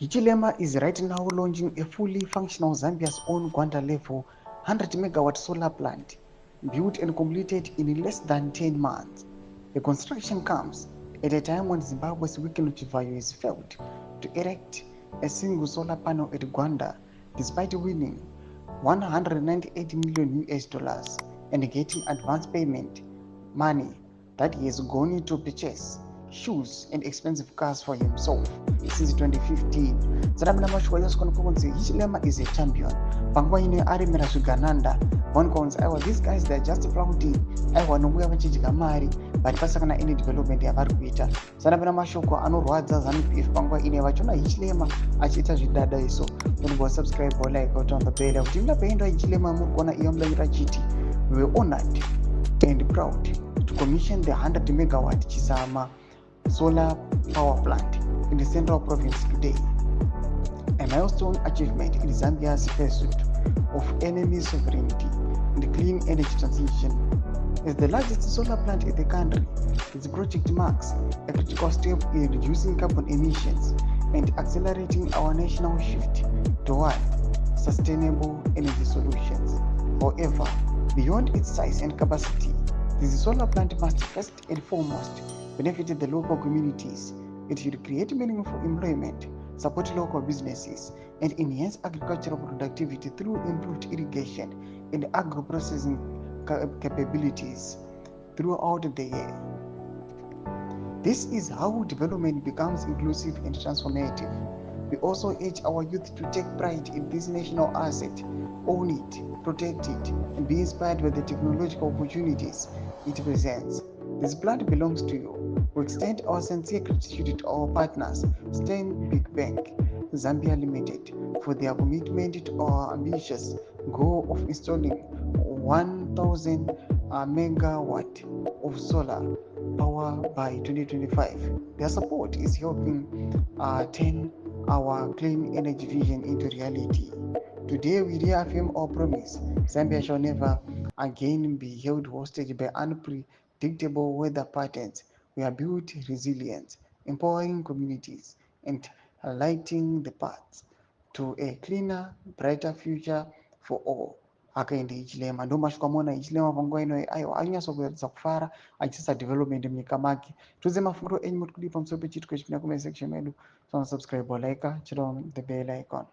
Hichilema is right now launching a fully functional Zambia's own Gwanda level 100 megawatt solar plant, built and completed in less than 10 months. The construction comes at a time when Zimbabwe's weakened value is failed to erect a single solar panel at Gwanda, despite winning 198 million US dollars and getting advance payment money that he has gone to purchase shoes and expensive cars for himself since 2015. Zarabina mashwa kunzi Hichilema is a champion. Panguva ine aremera zvigananda. One counts, these guys they're just flaunting. Wanouya vachidya mari but pasakana any development yavari kuita. Zarabina mashoko anorwadza ZANU-PF panguva ine vachiona Hichilema achiita zvidada iso. Unongo subscribe or like out on the bell. Kuti mlapeendwa Hichilema muri kuona iyo mlaira chiti. We were honored and proud to commission the 100 megawatt Chisama solar power plant in the central province today, a milestone achievement in Zambia's pursuit of enemy sovereignty and clean energy transition. As the largest solar plant in the country, its project marks a critical step in reducing carbon emissions and accelerating our national shift toward sustainable energy solutions. However, beyond its size and capacity, this solar plant must first and foremost benefit the local communities. It should create meaningful employment, support local businesses, and enhance agricultural productivity through improved irrigation and agro-processing capabilities throughout the year. This is how development becomes inclusive and transformative. We also urge our youth to take pride in this national asset, own it, protect it, and be inspired by the technological opportunities it presents. This plant belongs to you. We extend our sincere gratitude to our partners, Stanbic Bank, Zambia Limited, for their commitment to our ambitious goal of installing 1,000 megawatt of solar power by 2025. Their support is helping turn our clean energy vision into reality. Today, we reaffirm our promise. Zambia shall never again be held hostage by unpredictable weather patterns. We are built resilience, empowering communities, and lighting the path to a cleaner, brighter future for all. Akaenda Hichilema ndo mashukamona Hichilema panguva ino aiwa anyatsokuratidza kufara achiisa development munyika make. Tuze mafungiro enyu muri kudi pamusoro pechitiko chipinda comment section medu. So subscribe or like, chiro the bell icon.